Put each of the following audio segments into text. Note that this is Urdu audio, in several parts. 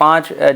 5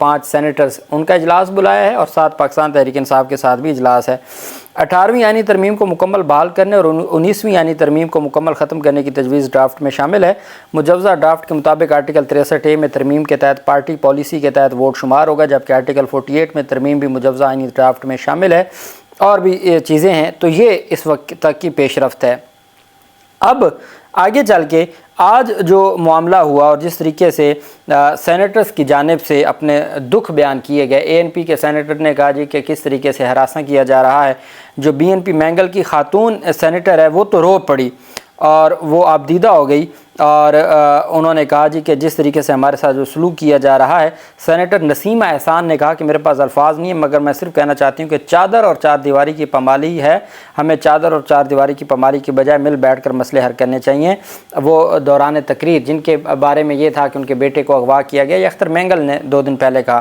5 سینیٹرز ان کا اجلاس بلایا ہے اور 7 پاکستان تحریک انصاف کے ساتھ بھی اجلاس ہے۔ 18ویں آئینی ترمیم کو مکمل بحال کرنے اور 19ویں آئینی ترمیم کو مکمل ختم کرنے کی تجویز ڈرافٹ میں شامل ہے۔ مجوزہ ڈرافٹ کے مطابق آرٹیکل 63A میں ترمیم کے تحت پارٹی پالیسی کے تحت ووٹ شمار ہوگا، جبکہ آرٹیکل 48 میں ترمیم بھی مجوزہ آئینی ڈرافٹ میں شامل ہے، اور بھی چیزیں ہیں۔ تو یہ اس وقت تک کی پیش رفت ہے۔ اب آگے چل کے آج جو معاملہ ہوا اور جس طریقے سے سینیٹرز کی جانب سے اپنے دکھ بیان کیے گئے، ANP کے سینیٹر نے کہا جی کہ کس طریقے سے ہراساں کیا جا رہا ہے۔ جو BNP مینگل کی خاتون سینیٹر ہے وہ تو رو پڑی اور وہ آبدیدہ ہو گئی، اور انہوں نے کہا جی کہ جس طریقے سے ہمارے ساتھ جو سلوک کیا جا رہا ہے۔ سینیٹر نسیمہ احسان نے کہا کہ میرے پاس الفاظ نہیں ہیں، مگر میں صرف کہنا چاہتی ہوں کہ چادر اور چار دیواری کی پامالی ہے، ہمیں چادر اور چار دیواری کی پامالی کے بجائے مل بیٹھ کر مسئلے حل کرنے چاہیے۔ وہ دوران تقریر جن کے بارے میں یہ تھا کہ ان کے بیٹے کو اغوا کیا گیا، یہ اختر مینگل نے 2 دن پہلے کہا۔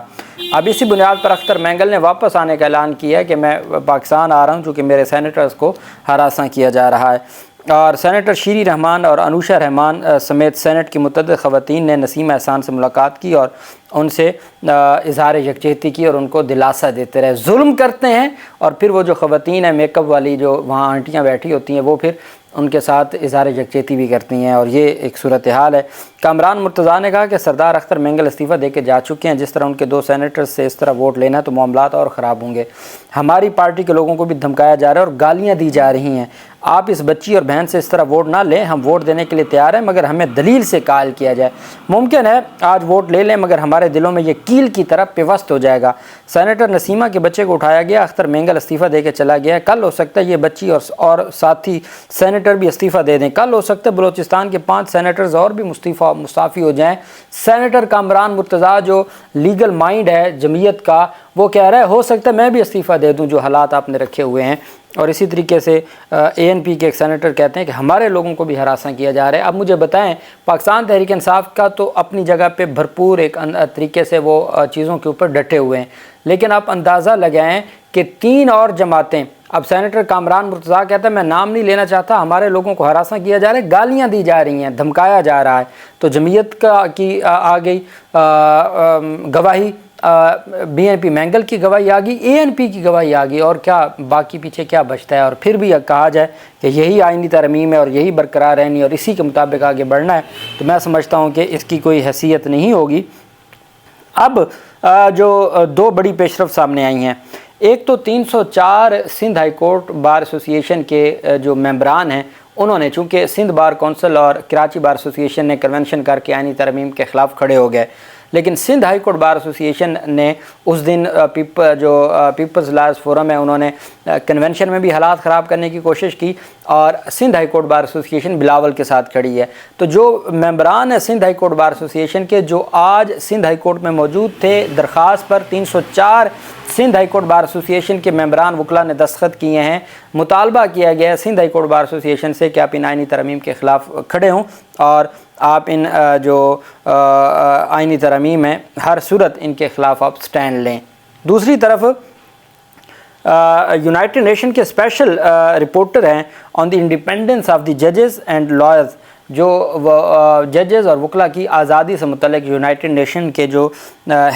اب اسی بنیاد پر اختر مینگل نے واپس آنے کا اعلان کیا ہے کہ میں پاکستان آ رہا ہوں چونکہ میرے سینیٹرز کو ہراساں کیا جا رہا ہے۔ اور سینیٹر شیری رحمان اور انوشا رحمان سمیت سینٹ کی متعدد خواتین نے نسیمہ احسان سے ملاقات کی اور ان سے اظہار یکجہتی کی اور ان کو دلاسا دیتے رہے۔ ظلم کرتے ہیں اور پھر وہ جو خواتین ہیں میک اپ والی جو وہاں آنٹیاں بیٹھی ہوتی ہیں وہ پھر ان کے ساتھ اظہار یکجہتی بھی کرتی ہیں، اور یہ ایک صورتحال ہے۔ کامران مرتضیٰ نے کہا کہ سردار اختر مینگل استعفیٰ دے کے جا چکے ہیں، جس طرح ان کے 2 سینیٹرز سے اس طرح ووٹ لینا تو معاملات اور خراب ہوں گے۔ ہماری پارٹی کے لوگوں کو بھی دھمکایا جا رہا ہے اور گالیاں دی جا رہی ہیں۔ آپ اس بچی اور بہن سے اس طرح ووٹ نہ لیں، ہم ووٹ دینے کے لیے تیار ہیں مگر ہمیں دلیل سے قائل کیا جائے۔ ممکن ہے آج ووٹ لے لیں مگر ہمارے دلوں میں یہ کیل کی طرح پیوست ہو جائے گا۔ سینیٹر نسیمہ کے بچے کو اٹھایا گیا، اختر مینگل استعفیٰ دے کے چلا گیا ہے، کل ہو سکتا ہے یہ بچی اور ساتھی سینیٹر بھی استعفیٰ دے دیں، کل ہو سکتا ہے بلوچستان کے 5 سینیٹرز اور بھی مستعفی ہو جائیں۔ سینیٹر کامران مرتضیٰ جو لیگل مائنڈ ہے جمعیت کا، وہ کہہ رہا ہے ہو سکتا ہے میں بھی استعفیٰ دے دوں جو حالات آپ نے رکھے ہوئے ہیں۔ اور اسی طریقے سے ANP کے ایک سینیٹر کہتے ہیں کہ ہمارے لوگوں کو بھی ہراساں کیا جا رہا ہے۔ اب مجھے بتائیں، پاکستان تحریک انصاف کا تو اپنی جگہ پہ بھرپور ایک طریقے سے وہ چیزوں کے اوپر ڈٹے ہوئے ہیں، لیکن آپ اندازہ لگائیں کہ 3 اور جماعتیں، اب سینیٹر کامران مرتضیٰ کہتا ہے میں نام نہیں لینا چاہتا، ہمارے لوگوں کو ہراساں کیا جا رہا ہے، گالیاں دی جا رہی ہیں، دھمکایا جا رہا ہے۔ تو جمعیت کی آ گئی گواہی، BNP مینگل کی گواہی آ گئی، ANP کی گواہی آ گئی، اور کیا باقی پیچھے کیا بچتا ہے؟ اور پھر بھی کہا جائے کہ یہی آئینی ترمیم ہے اور یہی برقرار رہنی اور اسی کے مطابق آگے بڑھنا ہے، تو میں سمجھتا ہوں کہ اس کی کوئی حیثیت نہیں ہوگی۔ اب جو 2 بڑی پیش رفت سامنے آئی ہیں، ایک تو 304 سندھ ہائی کورٹ بار ایسوسی ایشن کے جو ممبران ہیں، انہوں نے چونکہ سندھ بار کونسل اور کراچی بار ایسوسی ایشن نے کنونشن کر کے آئینی ترمیم کے خلاف کھڑے ہو گئے، لیکن سندھ ہائی کورٹ بار ایسوسی ایشن نے اس دن جو پیپلز لائرز فورم ہے انہوں نے کنونشن میں بھی حالات خراب کرنے کی کوشش کی، اور سندھ ہائی کورٹ بار ایسوسی ایشن بلاول کے ساتھ کھڑی ہے۔ تو جو ممبران ہیں سندھ ہائی کورٹ بار ایسوسی ایشن کے، جو آج سندھ ہائی کورٹ میں موجود تھے، درخواست پر 304 سندھ ہائی کورٹ بار ایسوسی ایشن کے ممبران وکلا نے دستخط کیے ہیں۔ مطالبہ کیا گیا ہے سندھ ہائی کورٹ بار ایسوسی ایشن سے کہ آپ ان آئینی ترمیم کے خلاف کھڑے ہوں اور آپ ان جو آئینی ترمیم ہیں ہر صورت ان کے خلاف آپ سٹینڈ لیں۔ دوسری طرف یونائٹڈ نیشن کے اسپیشل رپورٹر ہیں آن دی انڈیپینڈنس آف دی ججز اینڈ لائرز، جو ججز اور وکلا کی آزادی سے متعلق یونائٹڈ نیشن کے جو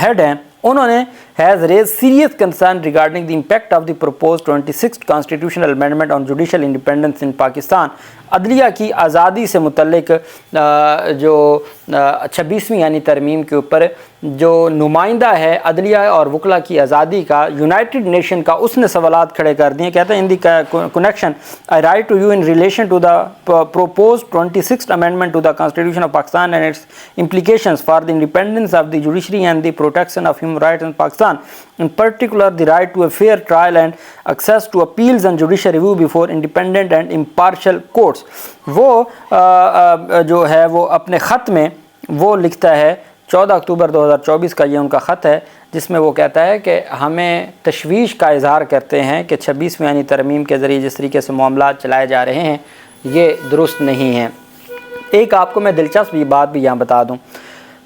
ہیڈ ہیں، انہوں نے has raised serious concern regarding the impact of the proposed 26th constitutional amendment on judicial independence in Pakistan۔ عدلیہ کی آزادی سے متعلق جو 26ویں یعنی ترمیم کے اوپر جو نمائندہ ہے عدلیہ اور وکلا کی آزادی کا یونائٹڈ نیشن کا، اس نے سوالات کھڑے کر دیے۔ کہتے ہیں in the connection I write to you in relation to the proposed 26th amendment to the Constitution of Pakistan and its implications for the independence of the judiciary and the protection of human rights in Pakistan, in particular the right to a fair trial and access to appeals and judicial review before independent and impartial courts۔ وہ جو ہے وہ اپنے خط میں وہ لکھتا ہے، 14 اکتوبر 2024 کا یہ ان کا خط ہے، جس میں وہ کہتا ہے کہ ہمیں تشویش کا اظہار کرتے ہیں کہ 26ویں یعنی ترمیم کے ذریعے جس طریقے سے معاملات چلائے جا رہے ہیں یہ درست نہیں ہیں۔ ایک آپ کو میں دلچسپ بات بھی یہاں بتا دوں،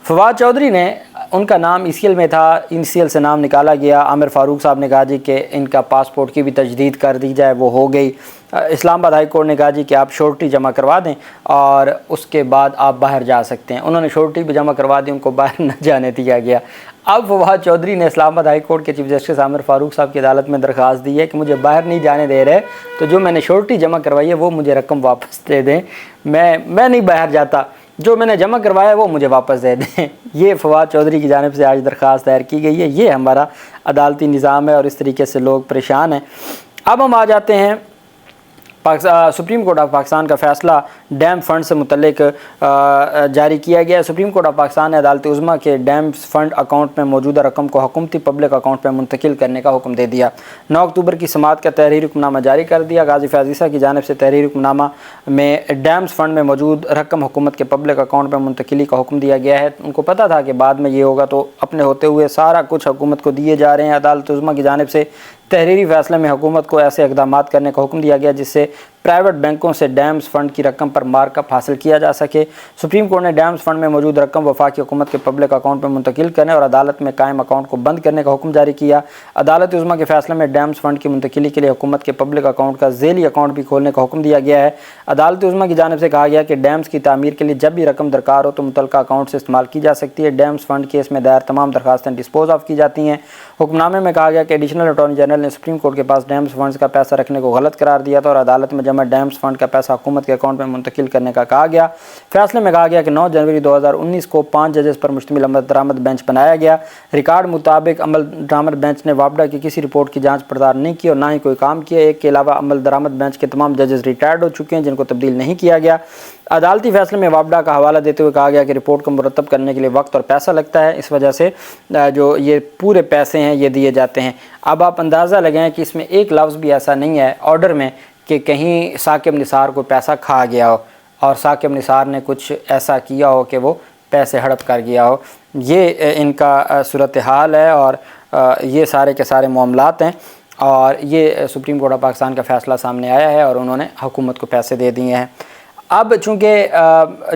فواد چودھری نے ان کا نام ECL میں تھا، ECL سے نام نکالا گیا۔ عامر فاروق صاحب نے کہا جی کہ ان کا پاسپورٹ کی بھی تجدید کر دی جائے، وہ ہو گئی۔ اسلام آباد ہائی کورٹ نے کہا جی کہ آپ شورٹی جمع کروا دیں اور اس کے بعد آپ باہر جا سکتے ہیں۔ انہوں نے شورٹی بھی جمع کروا دی، ان کو باہر نہ جانے دیا گیا۔ اب فواد چودھری نے اسلام آباد ہائی کورٹ کے چیف جسٹس عامر فاروق صاحب کی عدالت میں درخواست دی ہے کہ مجھے باہر نہیں جانے دے رہے، تو جو میں نے شورٹی جمع کروائی ہے وہ مجھے رقم واپس دے دیں، میں نہیں باہر جاتا، جو میں نے جمع کروایا ہے وہ مجھے واپس دے دیں۔ یہ فواد چودھری کی جانب سے آج درخواست دائر کی گئی ہے۔ یہ ہمارا عدالتی نظام ہے اور اس طریقے سے لوگ پریشان ہیں۔ اب ہم آ جاتے ہیں سپریم کورٹ آف پاکستان کا فیصلہ ڈیم فنڈ سے متعلق جاری کیا گیا ہے۔ سپریم کورٹ آف پاکستان نے عدالت عظمیٰ کے ڈیم فنڈ اکاؤنٹ میں موجودہ رقم کو حکومتی پبلک اکاؤنٹ میں منتقل کرنے کا حکم دے دیا۔ 9 اکتوبر کی سماعت کا تحریری حکم نامہ جاری کر دیا۔ غازی فیاض عیسیٰ کی جانب سے تحریری حکم نامہ میں ڈیمز فنڈ میں موجود رقم حکومت کے پبلک اکاؤنٹ میں منتقلی کا حکم دیا گیا ہے۔ ان کو پتہ تھا کہ بعد میں یہ ہوگا، تو اپنے ہوتے ہوئے سارا کچھ حکومت کو دیے جا رہے ہیں۔ عدالت عظمیٰ کی جانب سے تحریری فیصلے میں حکومت کو ایسے اقدامات کرنے کا حکم دیا گیا جس سے پرائیویٹ بینکوں سے ڈیمز فنڈ کی رقم پر مارک اپ حاصل کیا جا سکے۔ سپریم کورٹ نے ڈیمز فنڈ میں موجود رقم وفاقی حکومت کے پبلک اکاؤنٹ میں منتقل کرنے اور عدالت میں قائم اکاؤنٹ کو بند کرنے کا حکم جاری کیا۔ عدالت عظمیٰ کے فیصلے میں ڈیمز فنڈ کی منتقلی کے لیے حکومت کے پبلک اکاؤنٹ کا ذیلی اکاؤنٹ بھی کھولنے کا حکم دیا گیا ہے۔ عدالت عظمیٰ کی جانب سے کہا گیا کہ ڈیمز کی تعمیر کے لیے جب بھی رقم درکار ہو تو متعلقہ اکاؤنٹ سے استعمال کی جا سکتی ہے۔ ڈیمز فنڈ کیس میں دائر تمام درخواستیں ڈسپوز آف کی جاتی ہیں۔ حکم نامے میں کہا گیا کہ ایڈیشنل اٹارنی جنرل نے سپریم کورٹ کے پاس ڈیمز فنڈز کا پیسہ رکھنے کو غلط قرار دیا تھا اور عدالت میں جمع ڈیمز فنڈ کا پیسہ حکومت کے اکاؤنٹ میں منتقل کرنے کا کہا گیا۔ فیصلے میں کہا گیا کہ 9 جنوری 2019 کو 5 ججز پر مشتمل عمل درآمد بینچ بنایا گیا۔ ریکارڈ مطابق عمل درآمد بینچ نے وابڈا کی کسی رپورٹ کی جانچ پڑتال نہیں کی اور نہ ہی کوئی کام کیا۔ ایک کے علاوہ عمل درآمد بینچ کے تمام ججز ریٹائرڈ ہو چکے ہیں جن کو تبدیل نہیں کیا گیا۔ عدالتی فیصلے میں وابڈا کا حوالہ دیتے ہوئے کہا گیا کہ رپورٹ کو مرتب کرنے کے لیے وقت اور پیسہ لگتا ہے، اس وجہ سے جو یہ پورے پیسے ہیں یہ دیے جاتے ہیں۔ اب آپ اندازہ لگائیں کہ اس میں ایک لفظ بھی ایسا نہیں ہے آرڈر میں کہ کہیں ثاقب نثار کو پیسہ کھا گیا ہو اور ثاقب نثار نے کچھ ایسا کیا ہو کہ وہ پیسے ہڑپ کر گیا ہو۔ یہ ان کا صورتحال ہے اور یہ سارے کے سارے معاملات ہیں، اور یہ سپریم کورٹ آف پاکستان کا فیصلہ سامنے آیا ہے اور انہوں نے حکومت کو پیسے دے دیے ہیں۔ اب چونکہ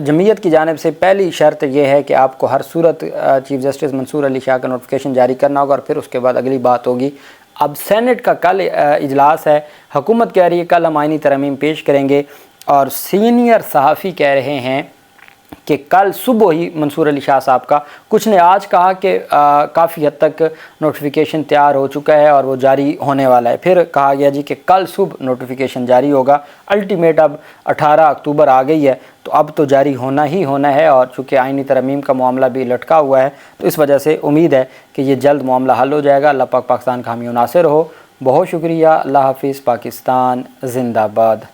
جمعیت کی جانب سے پہلی شرط یہ ہے کہ آپ کو ہر صورت چیف جسٹس منصور علی شاہ کا نوٹیفیکیشن جاری کرنا ہوگا اور پھر اس کے بعد اگلی بات ہوگی۔ اب سینٹ کا کل اجلاس ہے، حکومت کہہ رہی ہے کل ہم آئینی ترامیم پیش کریں گے، اور سینئر صحافی کہہ رہے ہیں کہ کل صبح ہی منصور علی شاہ صاحب کا، کچھ نے آج کہا کہ کافی حد تک نوٹیفیکیشن تیار ہو چکا ہے اور وہ جاری ہونے والا ہے، پھر کہا گیا جی کہ کل صبح نوٹیفیکیشن جاری ہوگا۔ الٹیمیٹ اب 18 اکتوبر آ گئی ہے تو اب تو جاری ہونا ہی ہونا ہے، اور چونکہ آئینی ترامیم کا معاملہ بھی لٹکا ہوا ہے تو اس وجہ سے امید ہے کہ یہ جلد معاملہ حل ہو جائے گا۔ اللہ پاک پاکستان کا حامی و ناصر ہو۔ بہت شکریہ۔ اللہ حافظ۔ پاکستان زندہ باد۔